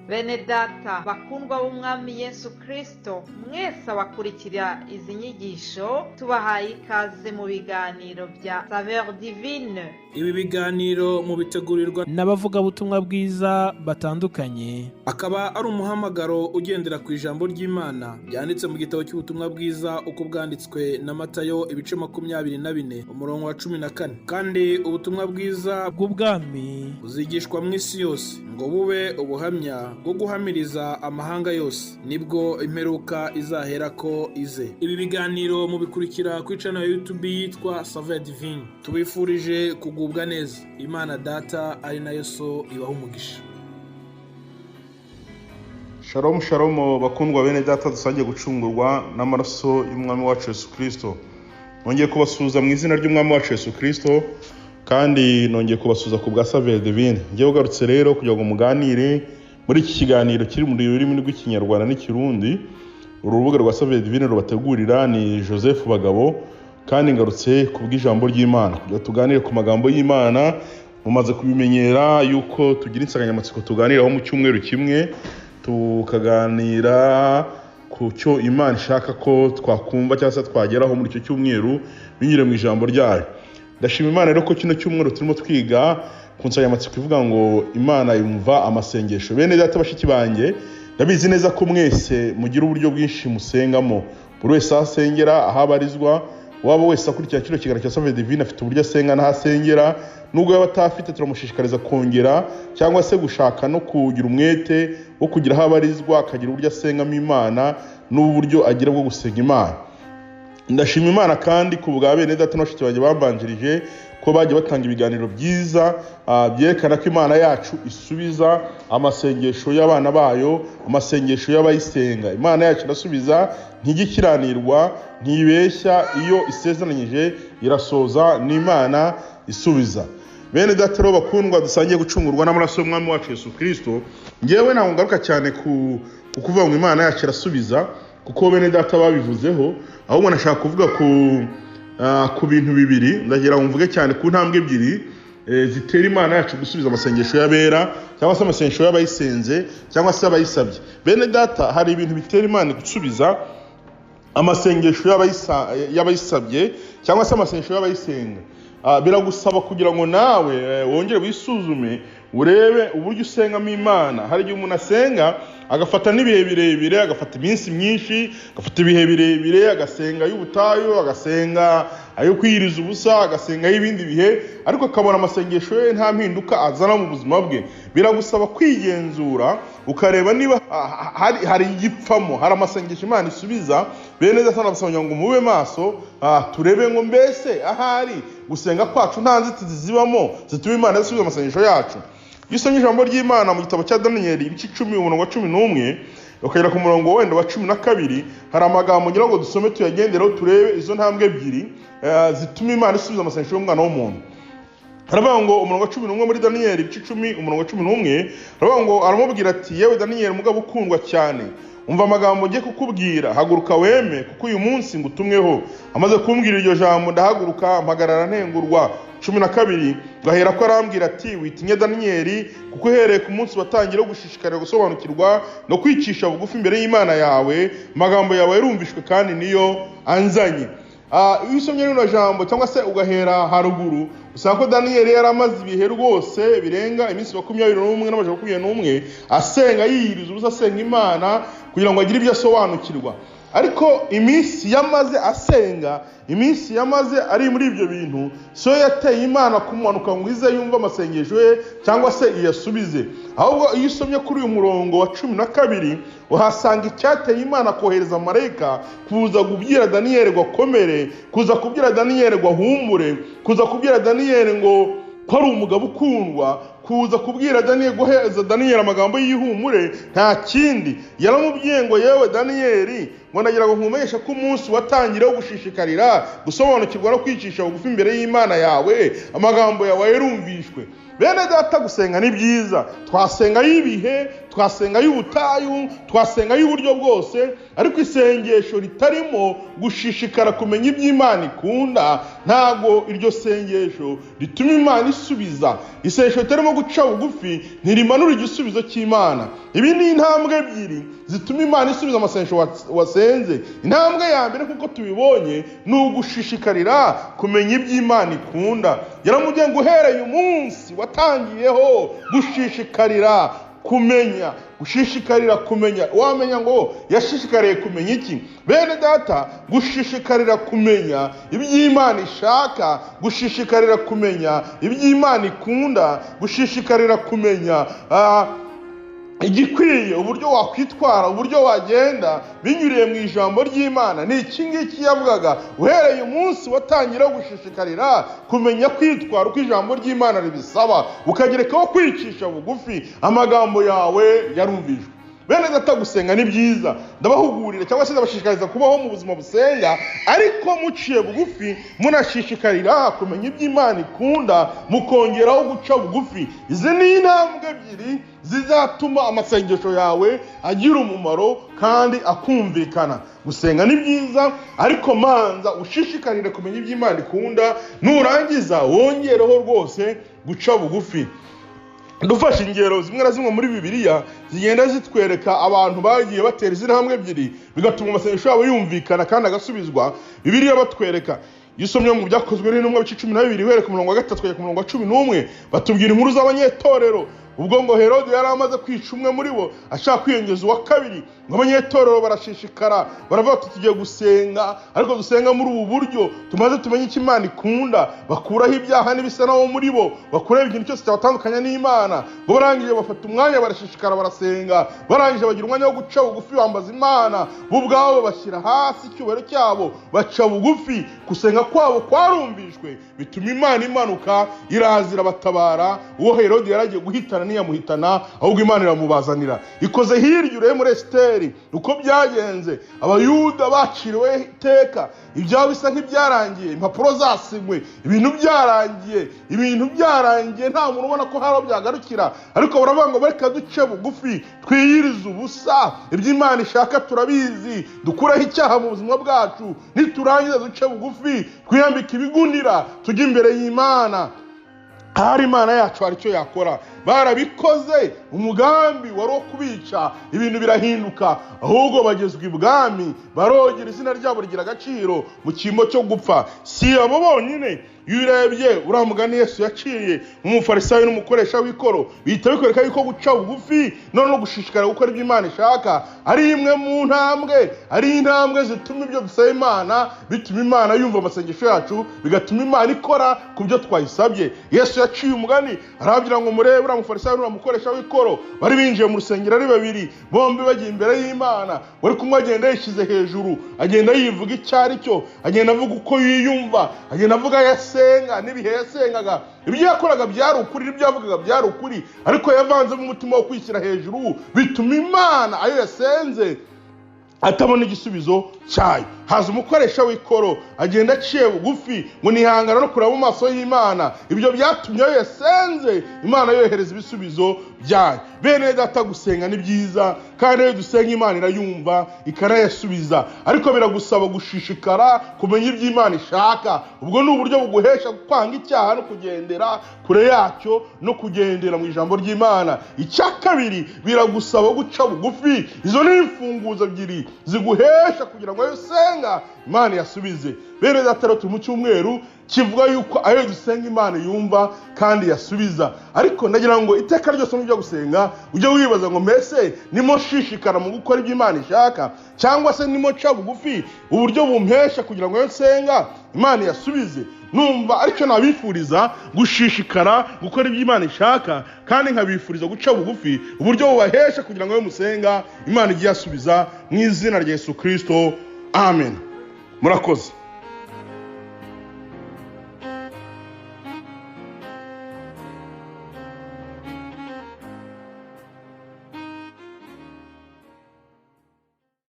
Bene data bakundwa b'umwami Yesu Kristo, mwese abakurikira izi nyigisho tubahaye ikaze mu biganiro bya SAVEUR DIVINE. Ibi biganiro mu bitegurirwa n'abavuga butumwa bwiza batandukanye, akaba ari umuhamagaro ugendera ku ijambo ry'Imana byanditse mu gitabo cy'ubutumwa bwiza uko bwanditswe na Matayo ibice 24 umurongo wa 14. Kandi ubutumwa bwiza bw'ubwami buzigishwa mu isi yose ngo bube ubuhamya bwo guhamiriza amahanga yose, nibwo imperuka izahera ko ize. Ibi biganiro mu bikurikira ku channel ya YouTube yitwa SAVEUR DIVINE. Tubifurije kugubwa neza. Imana Data ari nayo so ibaho umugisha. Shalom shalom bakundwa bene data, dusangiye gucungurwa n'amaraso y'umwami wacu Yesu Kristo. Nongeye kubasuhuza mu izina ry'umwami wacu Yesu Kristo, kandi nongeye kubasuhuza ku bwa SAVEUR DIVINE. Ngiye ugarutse rero kugira ngo muganire muri iki kiganiro kiri mu rurimi rw'ikinyarwanda n'ikirundi. Urubuga rwa SAVEUR DIVINE rubategurira ni Joseph Bagabo, kandi ngarutse ku bw'ijambo ry'Imana kugira tuganire ku magambo y'Imana. Mumaze kubimenyera yuko tugira insanganyamatsiko tuganiraho mu cyumweru kimwe, tukaganira ku cyo Imana ishaka ko twakumva cyangwa se twageraho muri icyo cyumweru binyure mu ijambo ryayo. Ndashima Imana rero ko kino cyumweru turimo twiga ku nsanganyamatsiko ivuga ngo Imana yumva amasengesho. Bene data bashiki banjye, ndabizi neza ko mwese mugira uburyo bwinshi musengamo. Buri wese asengera ahabarizwa, waba wese akurikira kino kiganiro cya SAVEUR DIVINE afite uburyo asenga n'ahasengera. Nubwo yaba atafite, turamushishikariza kongera cyangwa se gushaka no kugira umwete wo kugira ahabarizwa, akagira uburyo asengamo Imana n'uburyo agira bwo gusenga Imana. Ndashima Imana kandi ku bwa bene data n'abashiki banjye bambanjirije ko bagiye batanga ibiganiro byiza byerekana ko Imana yacu isubiza amasengesho y'abana bayo, amasengesho y'abayisenga. Imana yacu irasubiza, ntigikiranirwa, ntibeshya, iyo isezeranyije irasoza. Ni Imana isubiza. Bene data rero bakundwa, dusangiye gucungurwa n'amaraso y'umwami wacu Yesu Kristo. Ngewe ntabwo ngaruka cyane ku kuvuga ngo Imana yacu irasubiza, kuko bene data babivuzeho, ahubwo nashaka kuvuga ku bintu bibiri. Ndagira ngo mvuge cyane ku ntambwe ebyiri zitera Imana yacu gusubiza amasengesho y'abera, cyangwa se amasengesho y'abayisenze, cyangwa se abayisabye. Bene data, hari ibintu bitera Imana gusubiza amasengesho y'abayisabye cyangwa se amasengesho y'abayisenga. Biragusaba kugira ngo nawe wongere wisuzume, urebe uburyo usengamo Imana. Hari igihe umuntu asenga agafata n'ibihe birebire, agafata iminsi myinshi, agafata ibihe birebire, agasenga y'ubutayu, agasenga ayo kwiyiriza ubusa, agasenga y'ibindi bihe, ariko akabona amasengesho ye nta mpinduka azana mu buzima bwe. Biragusaba kwigenzura ukareba niba hari igipfamo, hari amasengesho Imana isubiza. Bene data nabasaba ngo mube maso, turebe ngo mbese ahari gusenga kwacu nta nzitizi zibamo zituma Imana isubiza amasengesho yacu. Gisomye ijambo ry'Imana mu gitabo cya Daniel ibice 10 umurongo wa 11 ukagera ku murongo wenda wa 12, hari amagambo ngira ngo dusome tuyagendereho turebe izo ntambwe ebyiri zituma Imana isubiza amasengesho y'umwana w'umuntu. Haravuga ngo umurongo wa 11 muri Daniel ibice 10 umurongo wa 11, haravuga ngo aramubwira ati, yewe Daniel mugabo ukundwa cyane, umva amagambo ngiye kukubwira, haguruka weme, kuko uyu munsi ngutumweho. Amaze kumbwira iryo jambo ndahaguruka mpagarara ntengurwa. 12 gahera ko arambwira ati, witinye Daniel, kuko uhereye ku munsi watangira gushishikarira gusobanukirwa no kwicisha bugufi imbere y'Imana yawe, amagambo yawe yarumvishwe kandi niyo anzanye. Iyo usomye rino jambo cyangwa se ugahera haruguru, usanga ko Daniel yari amaze ibihe rwose birenga iminsi 21 n'amajana 21 asenga yiyiriza ubusa, asenga Imana kugira ngo agire ibyo asobanukirwa. Ariko iminsi yamaze asenga, iminsi yamaze ari muri ibyo bintu, so yateye Imana kumanuka ngo ize yumva amasengesho ye cyangwa se iyasubize. Ahubwo iyo usomye kuri uyu murongo wa 12 uhasanga icyateye Imana kohereza marayika kuza kubwira Daniel ngo akomere, kuza kubwira Daniel ngo ahumure, kuza kubwira Daniel ngo ko ari umugabo ukundwa, kuza kubwira Daniel, guheza Daniel amagambo y'ihumure. Nta kindi yaramubwiye ngo, yewe Daniel, ngo nagira ngo nkumenyesha ko umunsi watangira wo gushishikarira gusobanukirwa no kwicisha bugufi imbere y'Imana yawe, amagambo yawe yarumvishwe. Bene data, gusenga ni byiza. Twasenga y'ibihe, twasenga y'ubutayu, twasenga y'uburyo bwose, ariko isengesho ritarimo gushishikara kumenya iby'Imana ikunda, ntago iryo sengesho rituma Imana isubiza. Isengesho ritarimo guca bugufi ntirimanura igisubizo cy'Imana. Ibi ni intambwe ebyiri zituma Imana isubiza amasengesho wasenze. Intambwe ya mbere kuko tubibonye ni ugushishikarira kumenya iby'Imana ikunda. Yaramubwiye ngo uhereye umunsi watangiyeho gushishikarira kumenya, gushishikarira kumenya. Wamenya ngo yashishikariye kumenya iki? Bene data, gushishikarira kumenya iby'Imana ishaka, gushishikarira kumenya iby'Imana ikunda, gushishikarira kumenya igikwiye, uburyo wakwitwara, uburyo wagenda binyuriye mu ijambo ry'Imana. Ni iki ngiki yavugaga, uhereye umunsi watangira gushishikarira kumenya kwitwara uko ijambo ry'Imana ribisaba, ukagerekaho kwicisha bugufi, amagambo yawe yarumvijwe. Bene data, gusenga ni byiza, ndabahugurira cyangwa se ndabashishikariza kubaho mu buzima busenga, ariko muciye bugufi, munashishikarira kumenya iby'Imana ikunda, mukongeraho guca bugufi. Izi ni intambwe ebyiri zizatuma amasengesho yawe agira umumaro kandi akumvikana. Gusenga ni byiza, ariko manza ushishikarire kumenya iby'Imana ikunda, nurangiza wongereho rwose guca bugufi. Dufashe ingero zimwe na zimwe muri Bibiliya zigenda zitwereka abantu bagiye batera izi ntambwe ebyiri bigatuma amasengesho yabo yumvikana kandi agasubizwa. Bibiliya batwereka, yisomye mu byakozwe n'intumwa bice 12 uhereye ku murongo wa 3 kugera ku murongo wa 11, batubwira inkuru z'abanyetorero. Ubwo ngo Herode yari amaze kwica umwe muri bo, ashaka kwiyongeza uwa kabiri, ngo abanyetorero barashishikara, baravuga ati tugiye gusenga, ariko dusenga muri ubu buryo, tumaze tumenye icyo Imana ikunda. Bakuraho ibyaha n'ibisa naho muri bo, bakuraho ikintu cyose cyabatandukanya n'Imana. Ngo barangije bafata umwanya, barashishikara, barasenga, barangije bagira umwanya wo guca bugufi, bambaza Imana, bo ubwabo bashyira hasi icyubahiro cyabo, baca bugufi. Gusenga kwabo kwarumvishwe, bituma Imana imanuka, irazira batabara. Uwo Herode yaragiye guhitana ntiyamuhitana, ahubwo Imana iramubazanira. Ikoze hirya urebe muri Esiteri uko byagenze. Abayuda baciriwe iteka, ibyabo bisa nk'ibyarangiye, impapuro zasinywe, ibintu byarangiye, nta muntu ubona ko haro byagarukira, ariko baravuga ngo bareka duce bugufi, twiyirize ubusa, iby'Imana ishaka turabizi, dukuraho icyaha mu buzima bwacu, niturangiza duce bugufi, twiyambike ibigunira, tujye imbere y'Imana. Ahari Imana yacu hari icyo yakora. Barabikoze, umugambi wari wo kubica, ibintu birahinduka, ahubwo bagezwa ibwami, barogera, izina ryabo rigira agaciro mu cyimbo cyo gupfa. Si abo bonyine, iyo urebye uriya mugani Yesu yaciye umufarisayo n'umukoresha w'ikoro, bihita bikwereka yuko guca bugufi none no gushishikara gukora ibyo Imana ishaka ari imwe mu ntambwe, ari intambwe zituma ibyo dusaba Imana, bituma Imana yumva amasengesho yacu, bigatuma Imana ikora ku byo twayisabye. Yesu yaciye umugani, arabwira ngo murebe uriya mufarisayo n'umukoresha w'ikoro, bari binjiye mu rusengero ari babiri, bombi bagiye imbere y'Imana, bari kumwe agenda yishyize hejuru, agenda yivuga icyo ari cyo, agenda avuga uko yiyumva, agenda avuga yasenga n'ibihe yasengaga. Ibyo yakoraga byari ukuri, ibyo yavugaga byari ukuri, ariko yavanzemo umutima wo kwishyira hejuru, bituma Imana ayo yasenze atabona igisubizo cyayo. Haza umukoresha w'ikoro, agenda aciye bugufi ngo nihangana no kureba mu maso y'Imana. Ibyo byatumye ayo yasenze Imana yohereza ibisubizo byayo. Bene data, gusenga ni byiza, kandi iyo dusenga Imana irayumva ikanayasubiza, ariko biragusaba gushishikara kumenya ibyo Imana ishaka. Ubwo ni uburyo buguhesha kwanga icyaha no kugendera kure yacyo no kugendera mu ijambo ry'Imana. Icya kabiri, biragusaba guca bugufi. Izo ni imfunguzo ebyiri ziguhesha kugira ngo senga Imana yasubize. Bene data, turi mu cyumweru kivuga yuko ayo dusenga Imana yumva kandi yasubiza. Ariko ndagira ngo iteka ryose mu byo gusenga ujye wibaza ngo mbese nimo shishikara mu gukora ibyo Imana ishaka, cyangwa se nimo ca bugufi uburyo bumpesha kugira ngo yo senga Imana yasubize. Numva aricyo nabifuriza, gushishikara gukora ibyo Imana ishaka, kandi nkabifuriza guca bugufi uburyo bubahesha kugira ngo yo musenga Imana igiye yasubiza, mu izina rya Yesu Kristo, amen. Murakoze.